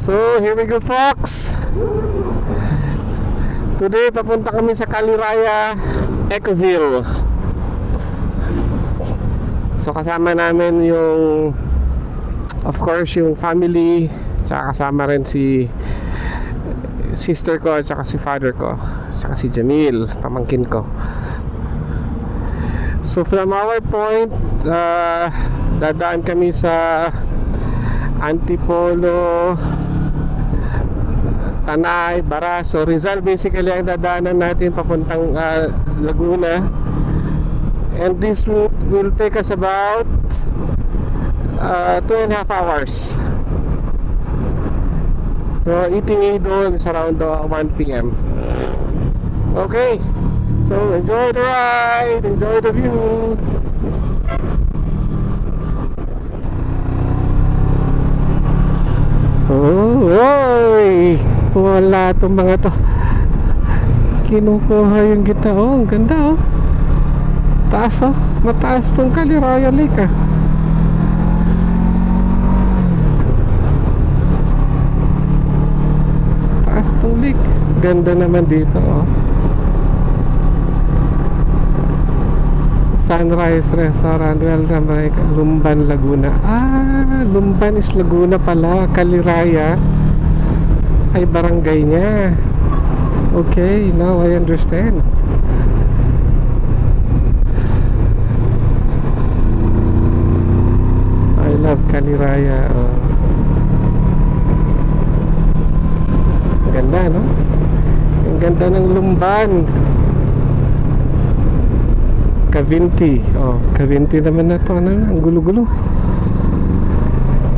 So, here we go, folks. Today, papunta kami sa Caliraya, Ecoville. So, kasama namin yung, of course, yung family. Tsaka kasama rin si sister ko, tsaka si father ko, tsaka si Jamil, pamangkin ko. So, from our point, dadaan kami sa Antipolo, Tanay, Baras. So Rizal basically ang dadaanan natin papuntang Laguna. And this route will take us about 2.5 hours. So ETA doon is around 1 p.m. Okay, so enjoy the ride, enjoy the view. Oh, oy! Wala itong mga to. Kinukuha yung gitna. Oh, ang ganda oh. Taas oh. Mataas itong Caliraya Lake ah. Taas itong lake. Ganda naman dito oh. Sunrise Restaurant, welcome Lumban, Laguna. Ah, Lumban is Laguna pala. Caliraya ay barangay niya. Okay, now I understand. I love Caliraya. Ang ganda, no? Ang ganda ng Lumban. Cavinti. Oh, Cavinti naman na to. Ano na? Ang gulo-gulo.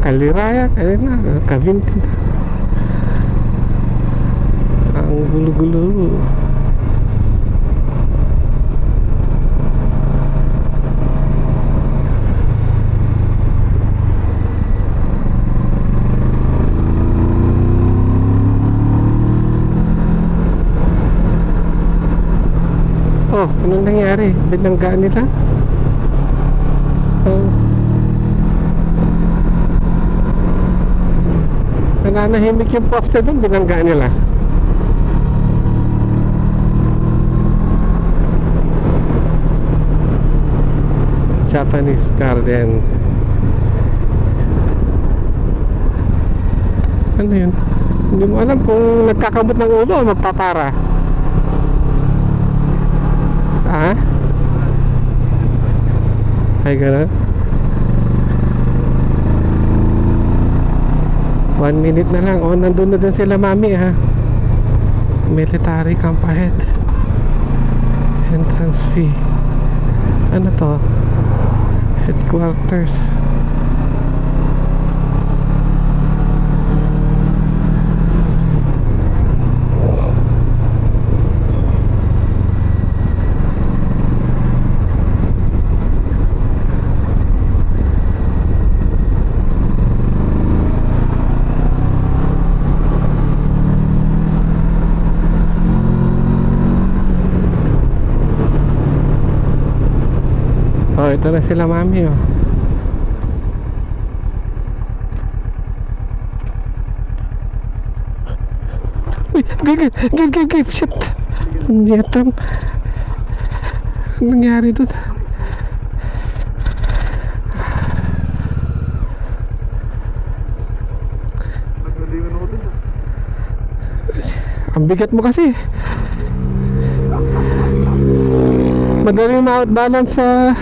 Caliraya. Kaya na. Cavinti na. Ang gulo-gulo. Oh, anong nangyari? Binanggaan nila? Oh. Nananahimik yung poste doon, binanggaan nila. Japanese garden. Ano yun? Hindi mo alam kung nagkakamot ng ulo o magpapara. Ah? Ay, gano'n? 1 minute na lang. Oh, nandun na din sila mami ha. Military camp ahead. Entrance fee. Ano to? Headquarters. Oh, ito na sila mami oh. Uy, give, shit. Nyetam. Anong nangyari doon? Ang bigat mo kasi. Madali ma-outbalance sa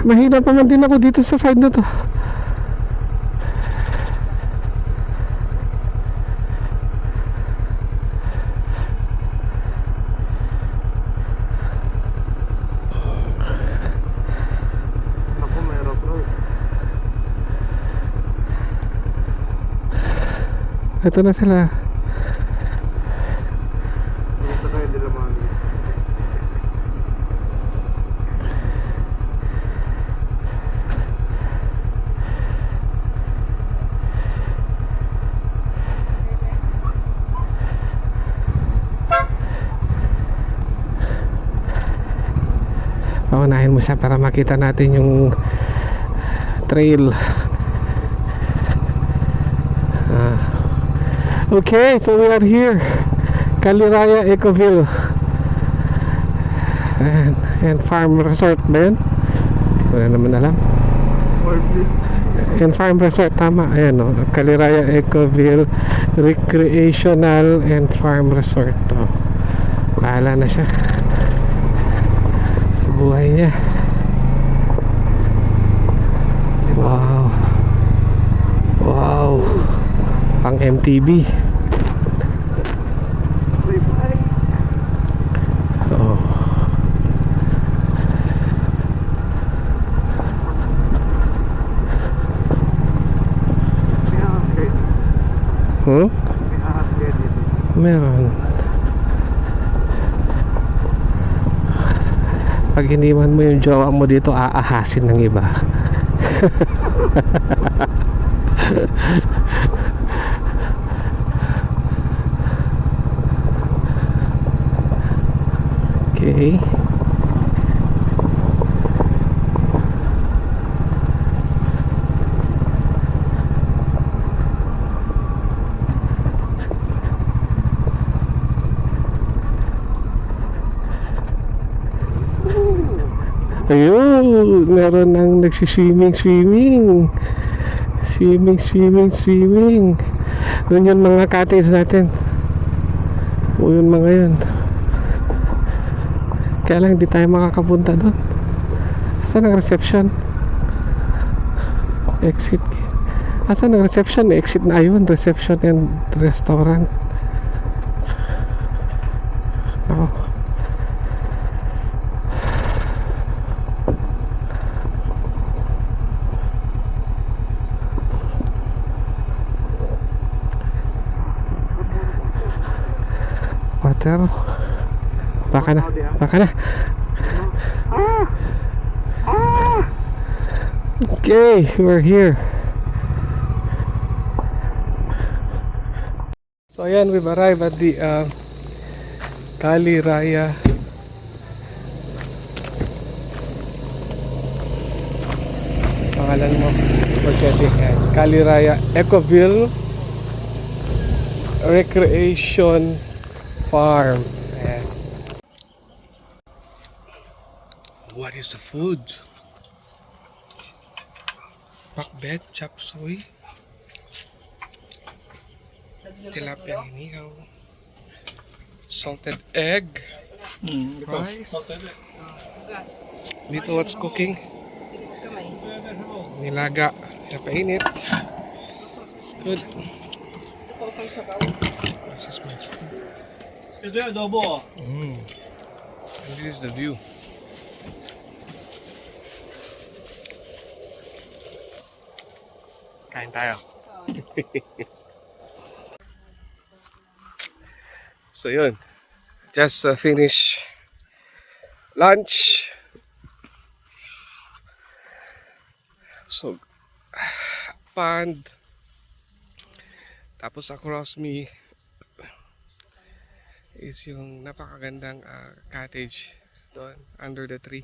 mahina pa man din ako dito sa side na to. Ito na sila. Paunahin mo siya para makita natin yung trail. Okay, so we are here. Caliraya Ecoville and Farm Resort ba yun? Hindi ko na naman alam. And Farm Resort, tama. Ayan o, Caliraya Ecoville Recreational and Farm Resort. O, bahala na siya sa buhay niya. Wow. Wow. Pang MTV. Oh. Hmm? Meron. Pag iniwan mo yung jowa mo dito, aahasin ng iba. Okay. Ayun, meron nang nagsiswimming. Swimming. Doon yung mga cottage natin. O yun mga yun. Kaya lang hindi tayo makakapunta doon. Asan ang reception? Exit gate. Asan ang reception? Exit na yun. Reception and restaurant. Ako. Water. Baka na. Okay, we're here. So ayan, we've arrived at the Caliraya pangalan mo forgetting yan. Caliraya Ecoville Recreation Farm. Ayan. What is the food? Pakbet, chop suey, tilapia inihaw, salted egg, rice. Dito what's cooking? Nilaga, napainit. It's good. This is my food. And this is the view. Kain tayo. So yun, just finish lunch. So pond, tapos across me is yung napakagandang cottage doon under the tree.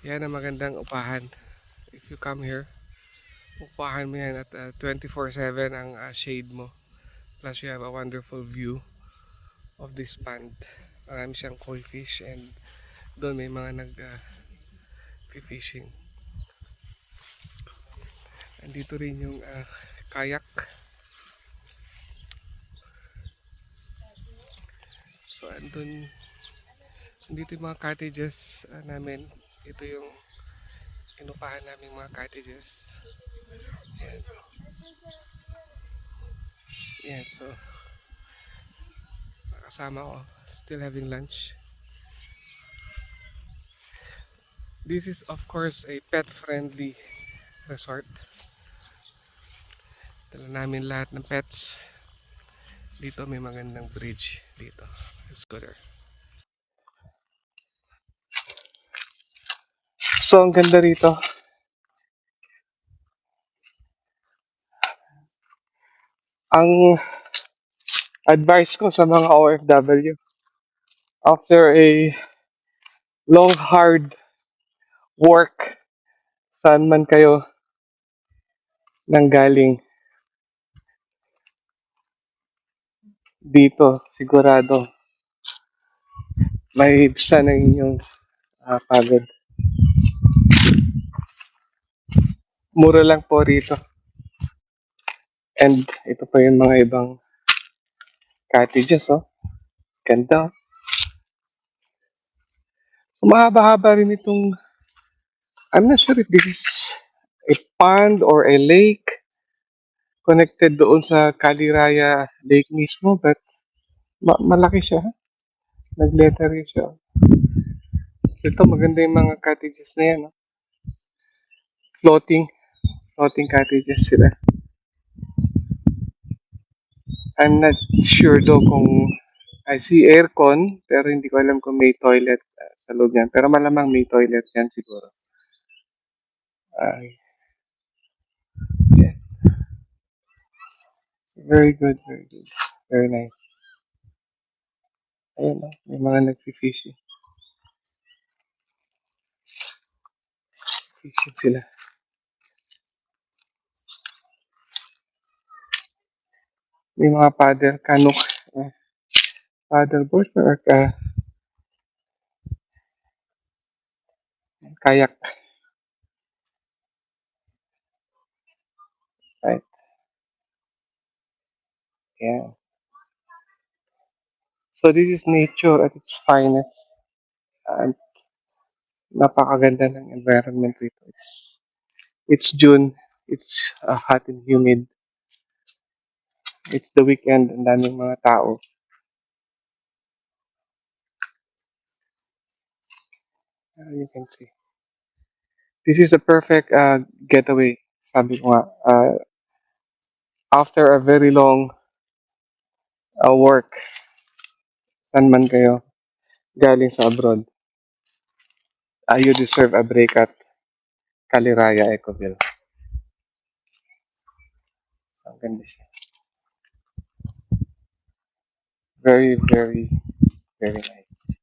Yan ang magandang upahan. If you come here, upahan mo yan at 24/7 ang shade mo. Plus you have a wonderful view of this pond. Marami siyang koi fish and doon may mga fishing. Andito rin yung kayak. So andito yung mga cottages namin. Ito yung inupahan namin mga cottages. Yan. Yan, so kasama ko, still having lunch. This is of course a pet-friendly resort. Dala namin lahat ng pets. Dito may magandang bridge dito. Let's go there. So ang ganda rito. Ang advice ko sa mga OFW, after a long hard work, saan man kayo nanggaling, dito, sigurado, may ibsa ng inyong pagod. Mura lang po rito. And ito pa yung mga ibang cottages, oh. Ganda, oh. So, mahaba-haba rin itong, I'm not sure if this is a pond or a lake connected doon sa Caliraya Lake mismo, but malaki siya. Nag-letter siya. So ito, maganda yung mga cottages na yan. No? Floating, floating cottages sila. I'm not sure though kung I see aircon, pero hindi ko alam kung may toilet sa loob yan. Pero malamang may toilet yan siguro. Yeah. Very good, very good. Very nice. Ayun, no? May mga nag-fishing. Fishing sila. May mga paddle, kanok, paddleboard or kayak. Right? Yeah. So this is nature at its finest. And napakaganda ng environment rito. It's June. It's hot and humid. It's the weekend. Ang daming mga tao. You can see. This is a perfect getaway. Sabi ko nga, after a very long work, saan man kayo galing sa abroad, you deserve a break at Caliraya Ecoville. So, ang ganda siya. Very, very, very nice.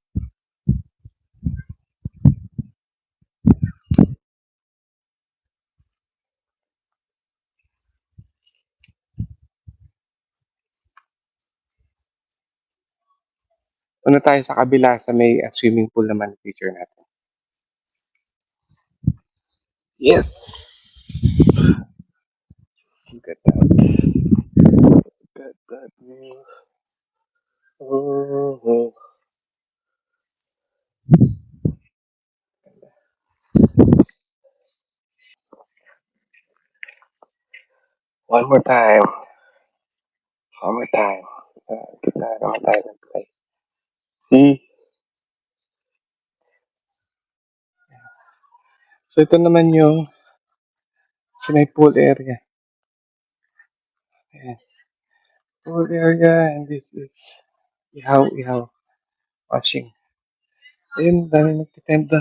Una tayo sa kabila sa may swimming pool naman feature natin. Yes! Look at that. Look at that view. Oh. One more time. One more time. Kita naman tayo ng play. See? So ito naman yung sa may pool area. Ayan. Pool area and this is ihaw washing. Ayun, dami nagtitenda.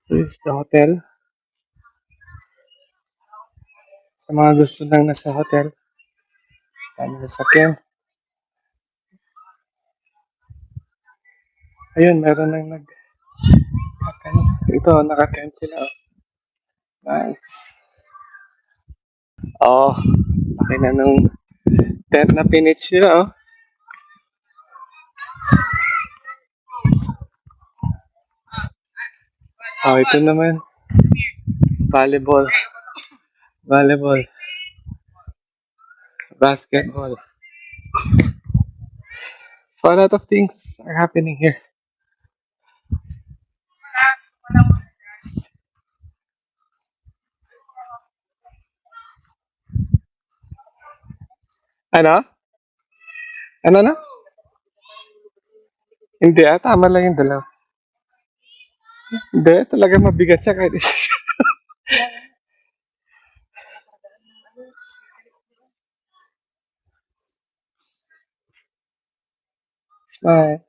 This is the hotel. Sa mga gusto lang nasa hotel. Dami sasakyan. Ayun, meron nang ito, naka-tent sila. Oh. Nice. Oh, laki na nung tent na pinitch nila. Oh. Oh, ito naman. Volleyball. Basketball. So a lot of things are happening here. Ano? Ano na? Hindi tama lang yung dalaw. Hindi, talaga mabigat siya kahit isa siya. Alright.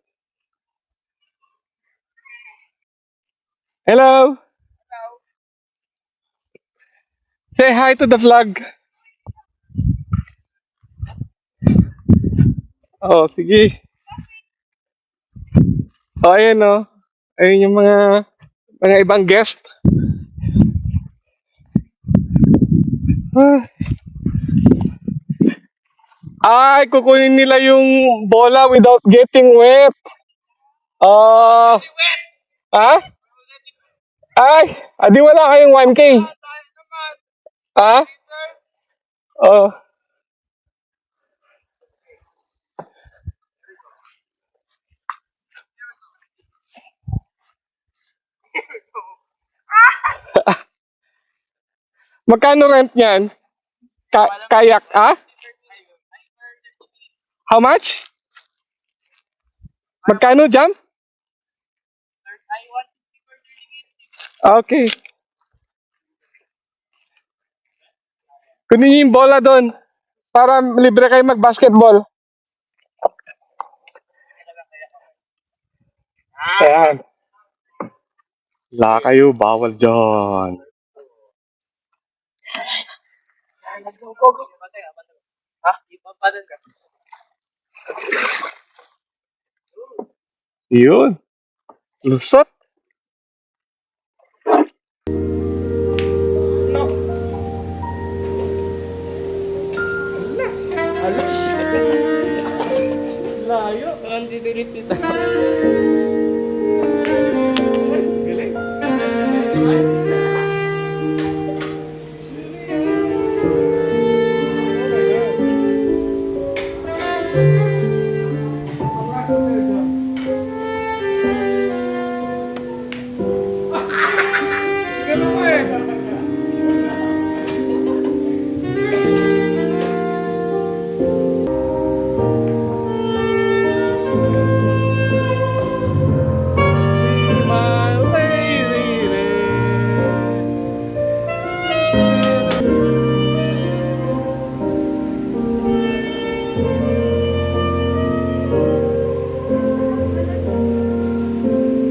Hello! Say hi to the vlog. Oh, sige. Oh, ayun oh. Ayun yung mga ibang guest. Ah, Ay, kukunin nila yung bola without getting wet. Ah, ha? Ay, adi wala kayong 1K. Ha? Oh. Magkano rent niyan? Kayak, ah? How much? Magkano jam? Okay. Kunin niyo yung bola doon para libre kayo mag-basketball. Ayan. Wala kayo, bawal dyan. Yun. Lusot. Layo, ang didirit nito.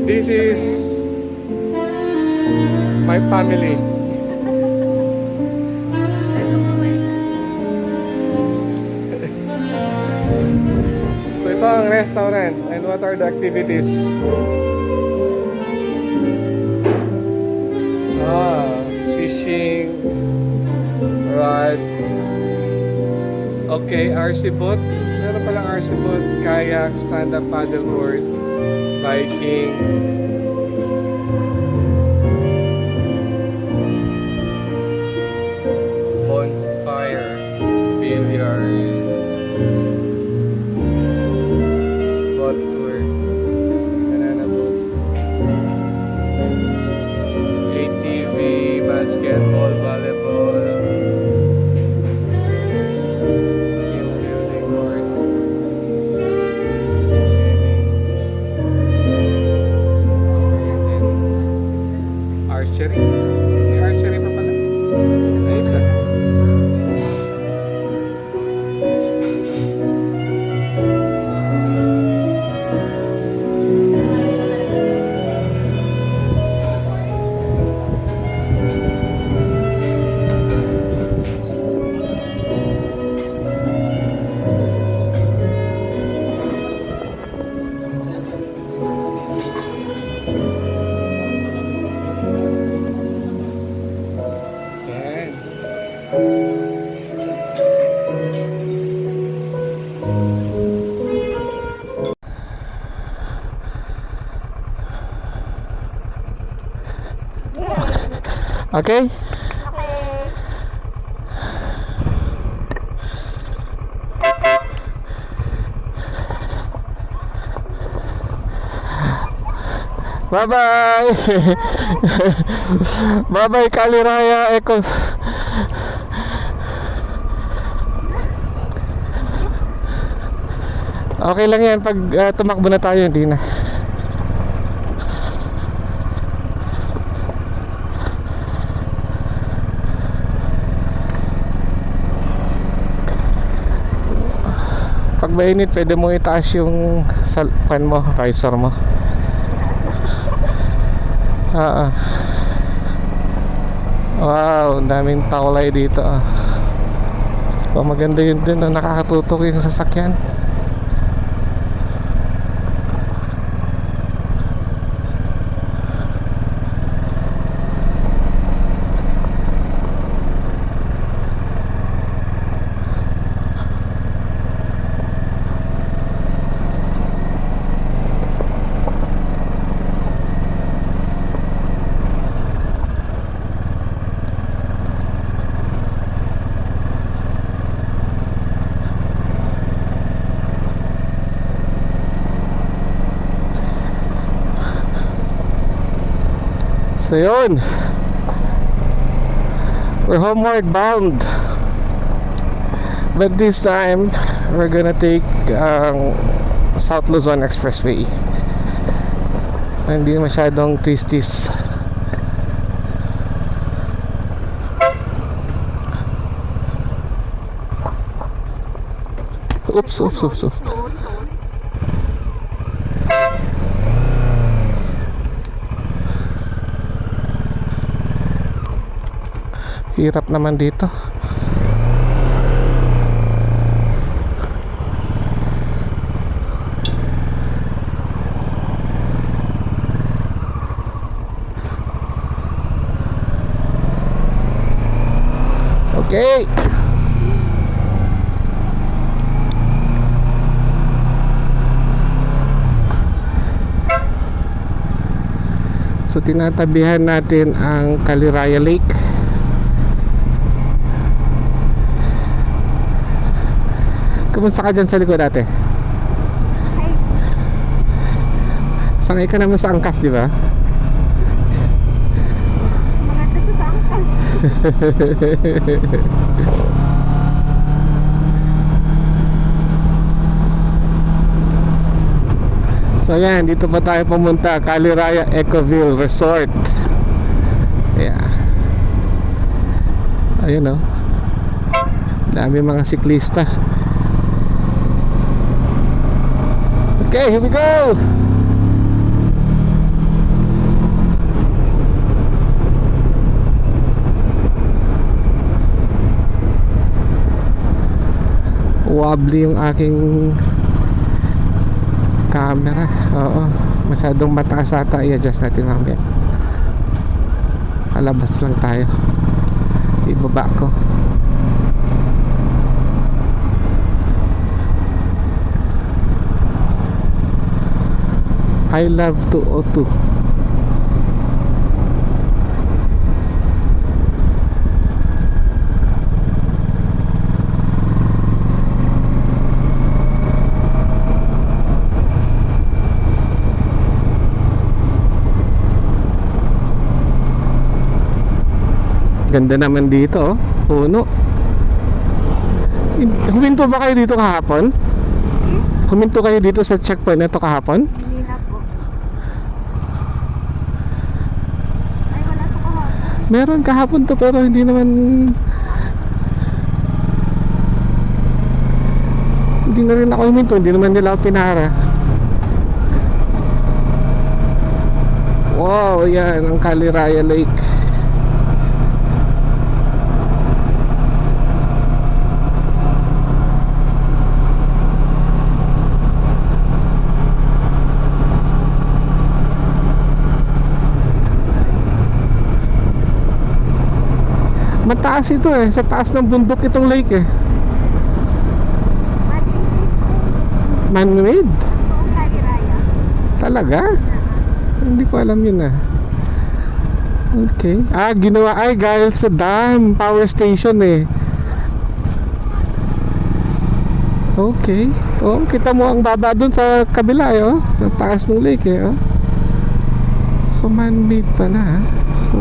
This is my family. So ito ang restaurant and what are the activities? Fishing, rod. Okay, RC boat. Meron palang RC boat, kayak, stand-up paddleboard, biking. Bonfire, billiard, boat tour, banana boat, ATV, basketball, volleyball, team building course, swimming, archery. May archery pa pala. Nice ah. Yan. Okay? Bye-bye! Bye-bye, Kaliraya Ecos. Okay lang yan pag tumakbo na tayo, hindi na. Pag mainit, pwede mo itaas yung pan mo, visor mo. Wow, ang daming taulay dito. Maganda yun din, nakakatutok yung sasakyan. So yun, we're homeward bound, but this time we're gonna take South Luzon Expressway. Hindi masyadong twisties. Oops. Hirap naman dito. Okay. So tinatabihan natin ang Caliraya Lake. Kumusta ka dyan sa likod ate? Sanay ka naman sa angkas, di ba? So yan, dito pa tayo pumunta, Caliraya Ecoville Resort. Yeah. Ayun, oh. Dami mga siklista. Okay, here we go. Wobbly yung aking camera. Oo, masyadong mataas ata. I-adjust natin mamaya. Palabas lang tayo. Ibaba ko. I love 202. Ganda naman dito, oh. Puno. Huminto ba kayo dito kahapon? Huminto kayo dito sa checkpoint na ito kahapon? Hindi na po. Ay, wala sa kahapon. Meron kahapon to pero hindi naman na rin ako huminto, hindi naman nila ako pinara. Wow, yan ang Caliraya Lake. Mataas ito eh, sa taas ng bundok itong lake eh. Man-made? Buong Caliraya. Talaga? Hindi ko alam yun ah. Okay. Ah, ginawa ay dahil sa dam, power station eh. Okay. Oh, kita mo ang baba dun sa kabila eh, oh. Sa taas ng lake eh, oh. So man-made pala ah. So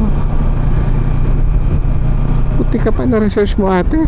puti ka pa na research mo ate.